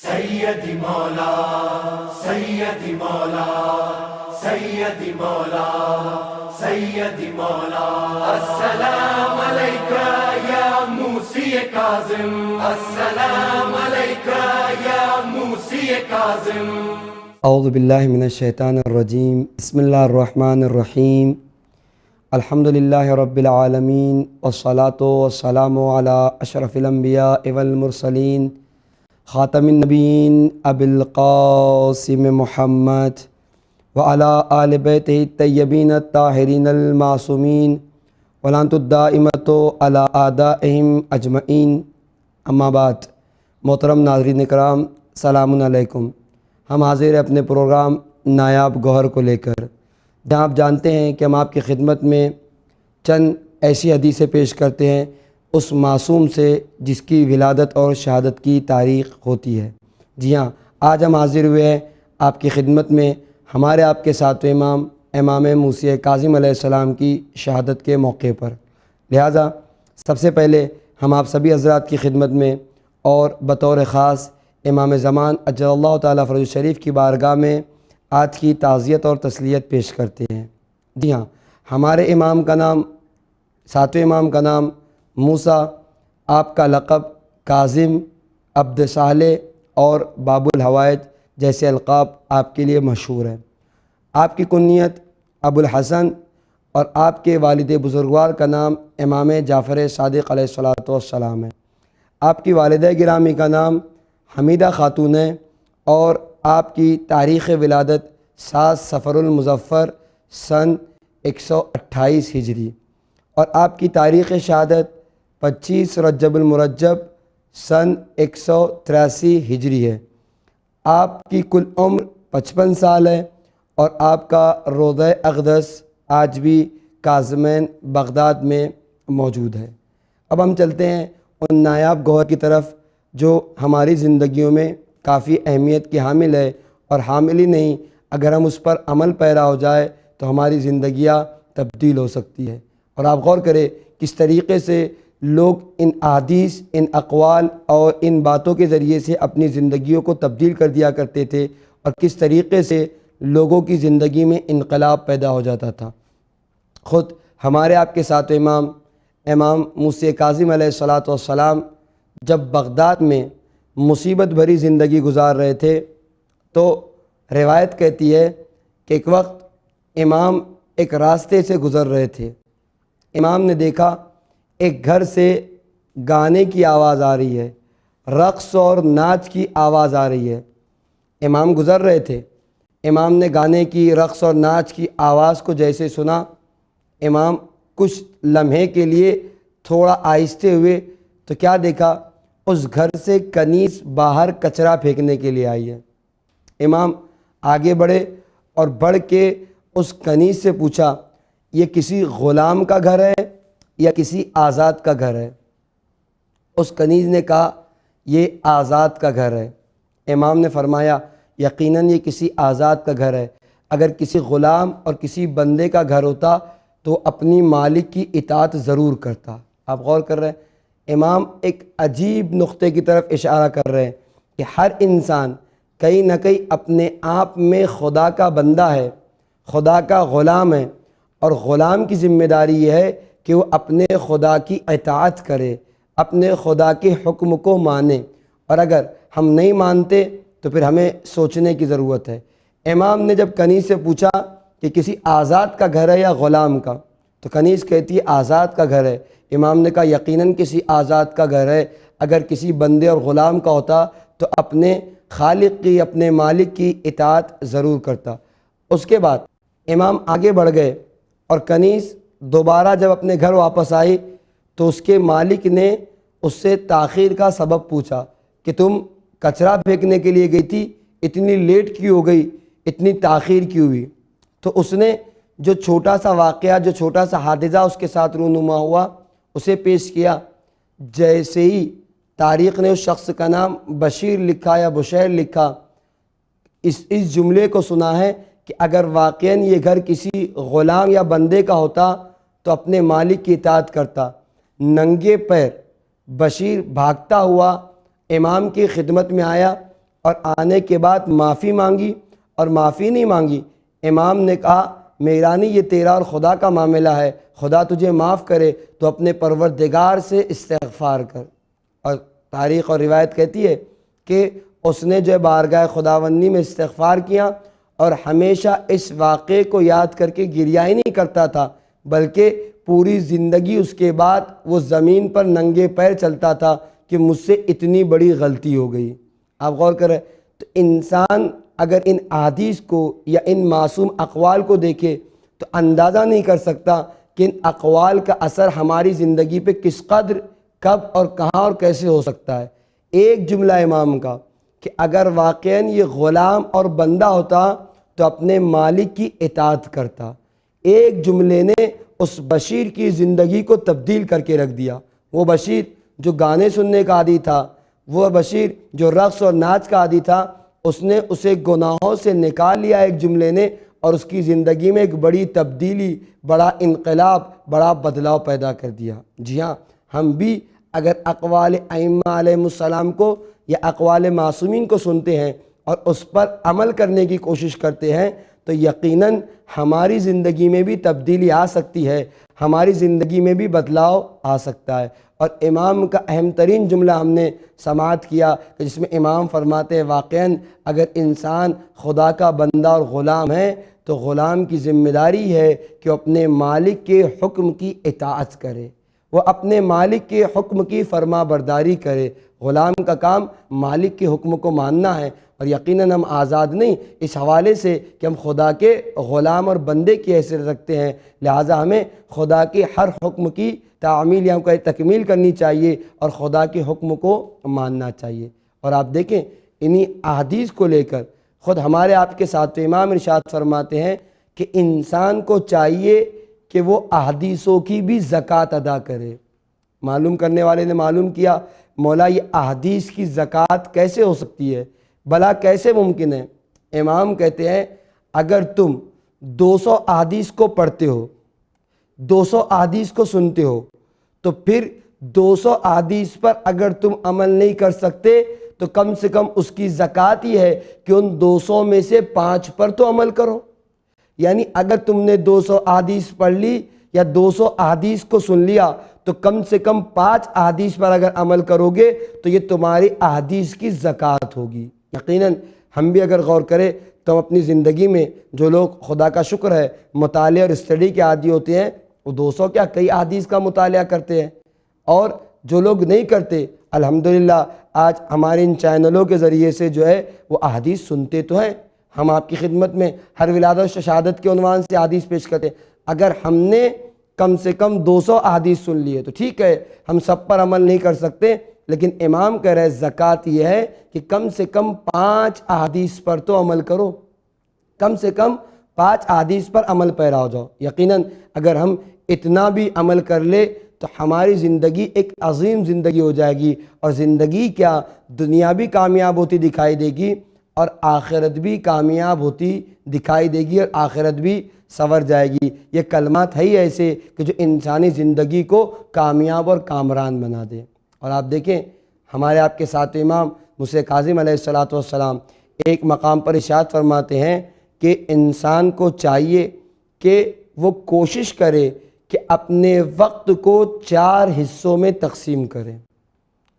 سیدی مولا سیدی مولا سیدی مولا سیدی مولا السلام علیکہ یا موسی کاظم السلام علیکہ یا موسی کاظم۔ اعوذ باللہ من الشیطان الرجیم، بسم اللہ الرحمن الرحیم، الحمدللہ رب العالمین والصلاة والسلام علی اشرف الانبیاء والمرسلین خاتم النبیین ابی القاسم محمد وعلی آل بیتہ الطیبین الطاہرین المعصومین ولعنۃ الدائمۃ علی اعدائہم اجمعین، اما بعد۔ محترم ناظرین کرام، سلام علیکم۔ ہم حاضر ہیں اپنے پروگرام نایاب گوہر کو لے کر، جہاں آپ جانتے ہیں کہ ہم آپ کی خدمت میں چند ایسی حدیثیں پیش کرتے ہیں اس معصوم سے جس کی ولادت اور شہادت کی تاریخ ہوتی ہے۔ جی ہاں، آج ہم حاضر ہوئے ہیں آپ کی خدمت میں ہمارے آپ کے ساتویں امام موسی کاظم علیہ السلام کی شہادت کے موقع پر۔ لہٰذا سب سے پہلے ہم آپ سبھی حضرات کی خدمت میں اور بطور خاص امام زمان اجل اللہ تعالیٰ فرجہ شریف کی بارگاہ میں آج کی تعزیت اور تسلیت پیش کرتے ہیں۔ جی ہاں، ہمارے امام کا نام، ساتویں امام کا نام موسیٰ، آپ کا لقب کاظم، عبد صالح اور باب الحوائج جیسے القاب آپ کے لیے مشہور ہیں۔ آپ کی کنیت ابو الحسن اور آپ کے والد بزرگوار کا نام امام جعفر صادق علیہ السلام ہے۔ آپ کی والدہ گرامی کا نام حمیدہ خاتون ہے اور آپ کی تاریخ ولادت 7 صفر المظفر سن 128 ہجری اور آپ کی تاریخ شہادت 25 رجب المرجب سن 183 ہجری ہے۔ آپ کی کل عمر 55 سال ہے اور آپ کا روضہ اقدس آج بھی کاظمین بغداد میں موجود ہے۔ اب ہم چلتے ہیں ان نایاب گوہر کی طرف جو ہماری زندگیوں میں کافی اہمیت کی حامل ہے، اور حامل ہی نہیں، اگر ہم اس پر عمل پیرا ہو جائے تو ہماری زندگیاں تبدیل ہو سکتی ہے۔ اور آپ غور کریں کس طریقے سے لوگ ان احادیث، ان اقوال اور ان باتوں کے ذریعے سے اپنی زندگیوں کو تبدیل کر دیا کرتے تھے، اور کس طریقے سے لوگوں کی زندگی میں انقلاب پیدا ہو جاتا تھا۔ خود ہمارے آپ کے ساتھ امام موسی کاظم علیہ السلام جب بغداد میں مصیبت بھری زندگی گزار رہے تھے تو روایت کہتی ہے کہ ایک وقت امام ایک راستے سے گزر رہے تھے۔ امام نے دیکھا ایک گھر سے گانے کی آواز آ رہی ہے، رقص اور ناچ کی آواز آ رہی ہے۔ امام گزر رہے تھے، امام نے گانے کی، رقص اور ناچ کی آواز کو جیسے سنا، امام کچھ لمحے کے لیے تھوڑا آہستہ ہوئے تو کیا دیکھا، اس گھر سے کنیز باہر کچرا پھینکنے کے لیے آئی ہے۔ امام آگے بڑھے اور بڑھ کے اس کنیز سے پوچھا، یہ کسی غلام کا گھر ہے یا کسی آزاد کا گھر ہے؟ اس کنیز نے کہا یہ آزاد کا گھر ہے۔ امام نے فرمایا یقیناً یہ کسی آزاد کا گھر ہے، اگر کسی غلام اور کسی بندے کا گھر ہوتا تو اپنی مالک کی اطاعت ضرور کرتا۔ آپ غور کر رہے ہیں، امام ایک عجیب نقطے کی طرف اشارہ کر رہے ہیں کہ ہر انسان کہیں نہ کہیں اپنے آپ میں خدا کا بندہ ہے، خدا کا غلام ہے، اور غلام کی ذمہ داری یہ ہے کہ وہ اپنے خدا کی اطاعت کرے، اپنے خدا کے حکم کو مانے، اور اگر ہم نہیں مانتے تو پھر ہمیں سوچنے کی ضرورت ہے۔ امام نے جب کنیز سے پوچھا کہ کسی آزاد کا گھر ہے یا غلام کا، تو کنیز کہتی ہے آزاد کا گھر ہے۔ امام نے کہا یقیناً کسی آزاد کا گھر ہے، اگر کسی بندے اور غلام کا ہوتا تو اپنے خالق کی، اپنے مالک کی اطاعت ضرور کرتا۔ اس کے بعد امام آگے بڑھ گئے اور کنیز دوبارہ جب اپنے گھر واپس آئی تو اس کے مالک نے اس سے تاخیر کا سبب پوچھا کہ تم کچرا پھینکنے کے لیے گئی تھی، اتنی لیٹ کیوں ہو گئی، اتنی تاخیر کیوں ہوئی؟ تو اس نے جو چھوٹا سا واقعہ، جو چھوٹا سا حادثہ اس کے ساتھ رونما ہوا اسے پیش کیا۔ جیسے ہی تاریخ نے اس شخص کا نام بشیر لکھا یا بشیر لکھا، اس جملے کو سنا ہے کہ اگر واقعاً یہ گھر کسی غلام یا بندے کا ہوتا تو اپنے مالک کی اطاعت کرتا۔ ننگے پیر بشیر بھاگتا ہوا امام کی خدمت میں آیا اور آنے کے بعد معافی مانگی اور معافی نہیں مانگی، امام نے کہا میرانی یہ تیرا اور خدا کا معاملہ ہے، خدا تجھے معاف کرے تو اپنے پروردگار سے استغفار کر۔ اور تاریخ اور روایت کہتی ہے کہ اس نے جو بارگاہ خداوندی میں استغفار کیا اور ہمیشہ اس واقعے کو یاد کر کے گریہ ہی نہیں کرتا تھا، بلکہ پوری زندگی اس کے بعد وہ زمین پر ننگے پیر چلتا تھا کہ مجھ سے اتنی بڑی غلطی ہو گئی۔ آپ غور کریں تو انسان اگر ان احادیث کو یا ان معصوم اقوال کو دیکھے تو اندازہ نہیں کر سکتا کہ ان اقوال کا اثر ہماری زندگی پہ کس قدر، کب اور کہاں اور کیسے ہو سکتا ہے۔ ایک جملہ امام کا کہ اگر واقعاً یہ غلام اور بندہ ہوتا تو اپنے مالک کی اطاعت کرتا، ایک جملے نے اس بشیر کی زندگی کو تبدیل کر کے رکھ دیا۔ وہ بشیر جو گانے سننے کا عادی تھا، وہ بشیر جو رقص اور ناچ کا عادی تھا، اس نے اسے گناہوں سے نکال لیا ایک جملے نے، اور اس کی زندگی میں ایک بڑی تبدیلی، بڑا انقلاب، بڑا بدلاؤ پیدا کر دیا۔ جی ہاں، ہم بھی اگر اقوال ائمہ علیہ السلام کو یا اقوال معصومین کو سنتے ہیں اور اس پر عمل کرنے کی کوشش کرتے ہیں تو یقیناً ہماری زندگی میں بھی تبدیلی آ سکتی ہے، ہماری زندگی میں بھی بدلاؤ آ سکتا ہے۔ اور امام کا اہم ترین جملہ ہم نے سماعت کیا کہ جس میں امام فرماتے ہیں واقعاً اگر انسان خدا کا بندہ اور غلام ہے تو غلام کی ذمہ داری ہے کہ وہ اپنے مالک کے حکم کی اطاعت کرے، وہ اپنے مالک کے حکم کی فرما برداری کرے۔ غلام کا کام مالک کے حکم کو ماننا ہے، اور یقیناً ہم آزاد نہیں اس حوالے سے کہ ہم خدا کے غلام اور بندے کی حیثیت رکھتے ہیں، لہٰذا ہمیں خدا کے ہر حکم کی تعمیل یا تکمیل کرنی چاہیے اور خدا کے حکم کو ماننا چاہیے۔ اور آپ دیکھیں انہی احادیث کو لے کر خود ہمارے آپ کے ساتھ امام ارشاد فرماتے ہیں کہ انسان کو چاہیے کہ وہ احادیثوں کی بھی زکوٰۃ ادا کرے۔ معلوم کرنے والے نے معلوم کیا مولا یہ احادیث کی زکوٰۃ کیسے ہو سکتی ہے، بھلا کیسے ممکن ہے؟ امام کہتے ہیں اگر تم 200 احادیث کو پڑھتے ہو، 200 احادیث کو سنتے ہو، تو پھر 200 احادیث پر اگر تم عمل نہیں کر سکتے تو کم سے کم اس کی زکوٰۃ یہ ہے کہ ان 200 میں سے 5 پر تو عمل کرو۔ یعنی اگر تم نے 200 احادیث پڑھ لی یا 200 احادیث کو سن لیا تو کم سے کم 5 احادیث پر اگر عمل کرو گے تو یہ تمہاری احادیث کی زکوٰۃ ہوگی۔ یقیناً ہم بھی اگر غور کریں تو ہم اپنی زندگی میں جو لوگ خدا کا شکر ہے مطالعہ اور اسٹڈی کے عادی ہوتے ہیں وہ 200 کیا کئی احادیث کا مطالعہ کرتے ہیں، اور جو لوگ نہیں کرتے الحمدللہ آج ہمارے ان چینلوں کے ذریعے سے جو ہے وہ احادیث سنتے تو ہیں۔ ہم آپ کی خدمت میں ہر ولادت و شہادت کے عنوان سے احادیث پیش کرتے ہیں۔ اگر ہم نے کم سے کم 200 احادیث سن لیے تو ٹھیک ہے، ہم سب پر عمل نہیں کر سکتے، لیکن امام کہہ رہے زکوٰۃ یہ ہے کہ کم سے کم 5 احادیث پر تو عمل کرو، کم سے کم 5 احادیث پر عمل پیرا ہو جاؤ۔ یقیناً اگر ہم اتنا بھی عمل کر لے تو ہماری زندگی ایک عظیم زندگی ہو جائے گی، اور زندگی کیا دنیا بھی کامیاب ہوتی دکھائی دے گی اور آخرت بھی کامیاب ہوتی دکھائی دے گی، اور آخرت بھی سنور جائے گی۔ یہ کلمات ہے ہی ایسے کہ جو انسانی زندگی کو کامیاب اور کامران بنا دے۔ اور آپ دیکھیں ہمارے آپ کے ساتھ امام موسیٰ کاظم علیہ السلام ایک مقام پر ارشاد فرماتے ہیں کہ انسان کو چاہیے کہ وہ کوشش کرے کہ اپنے وقت کو 4 حصوں میں تقسیم کرے،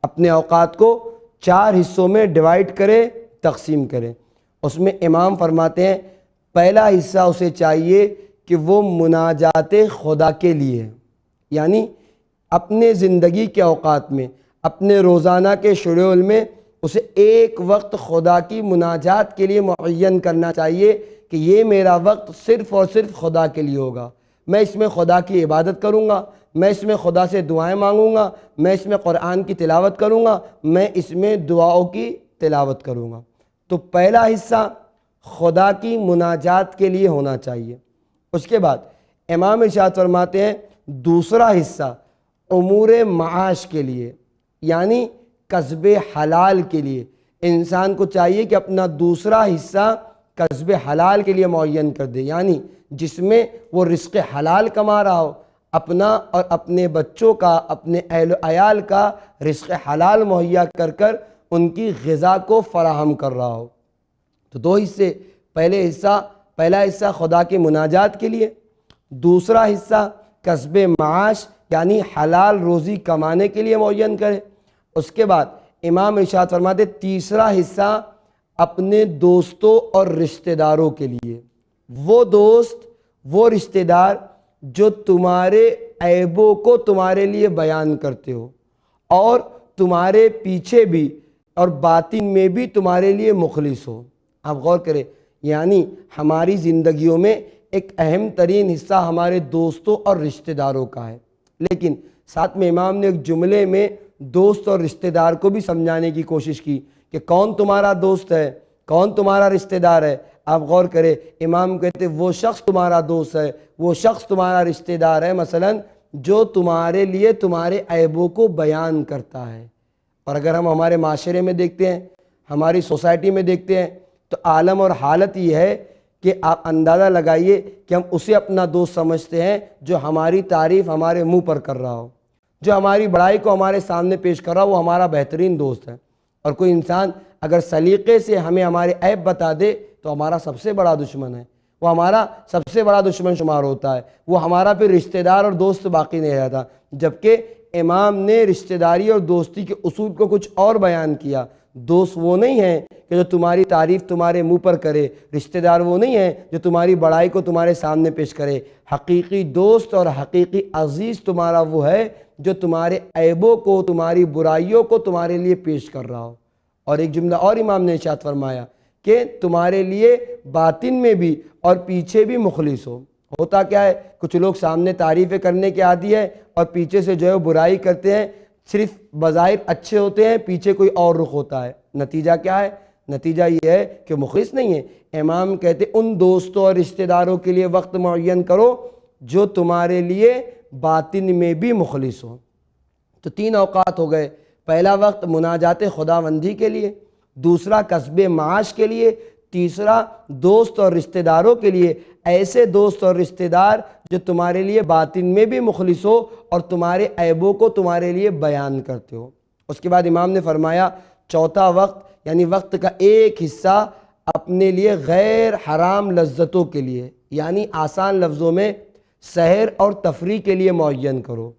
اپنے اوقات کو 4 حصوں میں ڈیوائیڈ کرے، تقسیم کرے۔ اس میں امام فرماتے ہیں پہلا حصہ اسے چاہیے کہ وہ مناجات خدا کے لیے، یعنی اپنے زندگی کے اوقات میں، اپنے روزانہ کے شیڈول میں اسے ایک وقت خدا کی مناجات کے لیے معین کرنا چاہیے کہ یہ میرا وقت صرف اور صرف خدا کے لیے ہوگا، میں اس میں خدا کی عبادت کروں گا، میں اس میں خدا سے دعائیں مانگوں گا، میں اس میں قرآن کی تلاوت کروں گا، میں اس میں دعاؤں کی تلاوت کروں گا۔ تو پہلا حصہ خدا کی مناجات کے لیے ہونا چاہیے۔ اس کے بعد امام ارشاد فرماتے ہیں دوسرا حصہ امور معاش کے لیے، یعنی کسب حلال کے لیے۔ انسان کو چاہیے کہ اپنا دوسرا حصہ کسب حلال کے لیے معین کر دے، یعنی جس میں وہ رزق حلال کما رہا ہو، اپنا اور اپنے بچوں کا، اپنے اہل و عیال کا رزق حلال مہیا کر کر ان کی غذا کو فراہم کر رہا ہو۔ تو دو حصے، پہلا حصہ خدا کے مناجات کے لیے، دوسرا حصہ کسب معاش یعنی حلال روزی کمانے کے لیے معین کرے۔ اس کے بعد امام ارشاد فرماتے تیسرا حصہ اپنے دوستوں اور رشتہ داروں کے لیے، وہ دوست وہ رشتہ دار جو تمہارے عیبوں کو تمہارے لیے بیان کرتے ہو اور تمہارے پیچھے بھی اور باطن میں بھی تمہارے لیے مخلص ہو۔ آپ غور کریں، یعنی ہماری زندگیوں میں ایک اہم ترین حصہ ہمارے دوستوں اور رشتہ داروں کا ہے، لیکن ساتھ میں امام نے ایک جملے میں دوست اور رشتہ دار کو بھی سمجھانے کی کوشش کی کہ کون تمہارا دوست ہے، کون تمہارا رشتہ دار ہے۔ آپ غور کریں، امام کہتے وہ شخص تمہارا دوست ہے، وہ شخص تمہارا رشتہ دار ہے مثلا جو تمہارے لیے تمہارے عیبوں کو بیان کرتا ہے۔ اور اگر ہم ہمارے معاشرے میں دیکھتے ہیں، ہماری سوسائٹی میں دیکھتے ہیں، تو عالم اور حالت یہ ہے کہ آپ اندازہ لگائیے کہ ہم اسے اپنا دوست سمجھتے ہیں جو ہماری تعریف ہمارے منہ پر کر رہا ہو، جو ہماری بڑائی کو ہمارے سامنے پیش کر رہا ہو، وہ ہمارا بہترین دوست ہے۔ اور کوئی انسان اگر سلیقے سے ہمیں ہمارے عیب بتا دے تو ہمارا سب سے بڑا دشمن ہے، وہ ہمارا سب سے بڑا دشمن شمار ہوتا ہے، وہ ہمارا پھر رشتہ دار اور دوست باقی نہیں رہتا۔ جبکہ امام نے رشتہ داری اور دوستی کے اصول کو کچھ اور بیان کیا۔ دوست وہ نہیں ہیں کہ جو تمہاری تعریف تمہارے منہ پر کرے، رشتہ دار وہ نہیں ہیں جو تمہاری بڑائی کو تمہارے سامنے پیش کرے۔ حقیقی دوست اور حقیقی عزیز تمہارا وہ ہے جو تمہارے عیبوں کو، تمہاری برائیوں کو تمہارے لیے پیش کر رہا ہو۔ اور ایک جملہ اور امام نے ارشاد فرمایا کہ تمہارے لیے باطن میں بھی اور پیچھے بھی مخلص ہو۔ ہوتا کیا ہے، کچھ لوگ سامنے تعریفیں کرنے کے عادی ہے اور پیچھے سے جو ہے برائی کرتے ہیں، صرف بظاہر اچھے ہوتے ہیں، پیچھے کوئی اور رخ ہوتا ہے۔ نتیجہ کیا ہے؟ نتیجہ یہ ہے کہ مخلص نہیں ہے۔ امام کہتے ان دوستوں اور رشتہ داروں کے لیے وقت معین کرو جو تمہارے لیے باطن میں بھی مخلص ہو۔ تو تین اوقات ہو گئے، پہلا وقت مناجات خداوندی کے لیے، دوسرا کسب معاش کے لیے، تیسرا دوست اور رشتہ داروں کے لیے۔ ایسے دوست اور رشتہ دار جو تمہارے لیے باطن میں بھی مخلص ہو اور تمہارے عیبوں کو تمہارے لیے بیان کرتے ہو۔ اس کے بعد امام نے فرمایا چوتھا وقت یعنی وقت کا ایک حصہ اپنے لیے غیر حرام لذتوں کے لیے، یعنی آسان لفظوں میں سحر اور تفریح کے لیے معین کرو،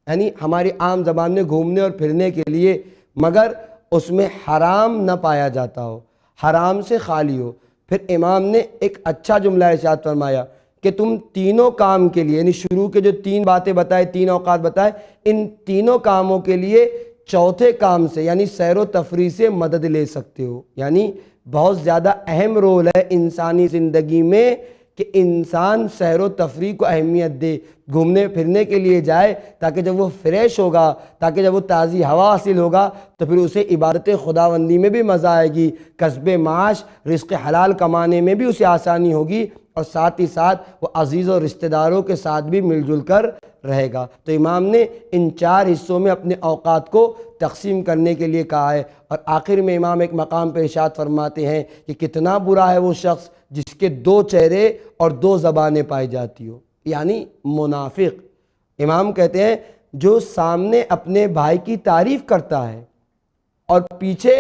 یعنی ہماری عام زبان میں گھومنے اور پھرنے کے لیے، مگر اس میں حرام نہ پایا جاتا ہو، حرام سے خالی ہو۔ پھر امام نے ایک اچھا جملہ ارشاد فرمایا کہ تم تینوں کام کے لیے، یعنی شروع کے جو تین باتیں بتائے، تین اوقات بتائے، ان تینوں کاموں کے لیے چوتھے کام سے یعنی سیر و تفریح سے مدد لے سکتے ہو۔ یعنی بہت زیادہ اہم رول ہے انسانی زندگی میں کہ انسان سیر و تفریح کو اہمیت دے، گھومنے پھرنے کے لیے جائے، تاکہ جب وہ فریش ہوگا، تاکہ جب وہ تازی ہوا حاصل ہوگا تو پھر اسے عبادت خداوندی میں بھی مزہ آئے گی، کسب معاش رزق حلال کمانے میں بھی اسے آسانی ہوگی، اور ساتھ ہی ساتھ وہ عزیز اور رشتہ داروں کے ساتھ بھی مل جل کر رہے گا۔ تو امام نے ان چار حصوں میں اپنے اوقات کو تقسیم کرنے کے لیے کہا ہے۔ اور آخر میں امام ایک مقام پہ ارشاد فرماتے ہیں کہ کتنا برا ہے وہ شخص جس کے دو چہرے اور دو زبانیں پائی جاتی ہو، یعنی منافق۔ امام کہتے ہیں جو سامنے اپنے بھائی کی تعریف کرتا ہے اور پیچھے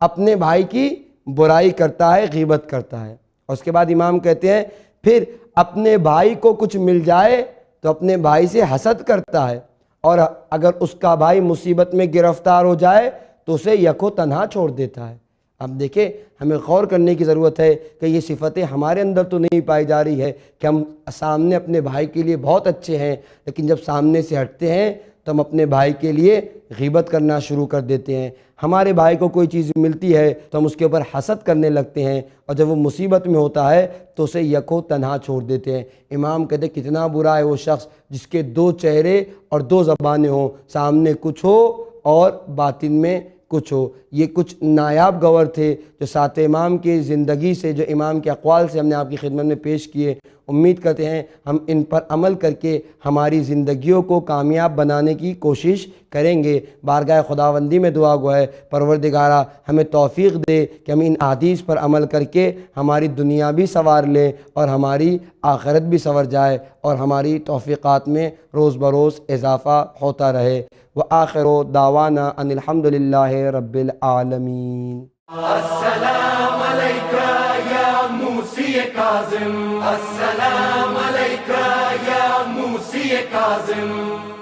اپنے بھائی کی برائی کرتا ہے، غیبت کرتا ہے۔ اور اس کے بعد امام کہتے ہیں پھر اپنے بھائی کو کچھ مل جائے تو اپنے بھائی سے حسد کرتا ہے، اور اگر اس کا بھائی مصیبت میں گرفتار ہو جائے تو اسے یکو تنہا چھوڑ دیتا ہے۔ اب دیکھیں، ہمیں غور کرنے کی ضرورت ہے کہ یہ صفتیں ہمارے اندر تو نہیں پائی جا رہی ہے کہ ہم سامنے اپنے بھائی کے لیے بہت اچھے ہیں، لیکن جب سامنے سے ہٹتے ہیں تو ہم اپنے بھائی کے لیے غیبت کرنا شروع کر دیتے ہیں۔ ہمارے بھائی کو کوئی چیز ملتی ہے تو ہم اس کے اوپر حسد کرنے لگتے ہیں، اور جب وہ مصیبت میں ہوتا ہے تو اسے یکو تنہا چھوڑ دیتے ہیں۔ امام کہتے ہیں کتنا برا ہے وہ شخص جس کے دو چہرے اور دو زبانیں ہوں، سامنے کچھ ہو اور باطن میں کچھ ہو۔ یہ کچھ نایاب گور تھے جو سات امام کی زندگی سے، جو امام کے اقوال سے ہم نے آپ کی خدمت میں پیش کیے۔ امید کرتے ہیں ہم ان پر عمل کر کے ہماری زندگیوں کو کامیاب بنانے کی کوشش کریں گے۔ بارگاہ خداوندی میں دعا گو ہے پروردگارہ ہمیں توفیق دے کہ ہم ان احادیث پر عمل کر کے ہماری دنیا بھی سنوار لیں اور ہماری آخرت بھی سنور جائے اور ہماری توفیقات میں روز بروز اضافہ ہوتا رہے۔ وآخر دعوانا ان الحمدللہ رب العالمین۔ السلام علیکہ یا موسی کاظم، السلام علیکہ یا موسی کاظم۔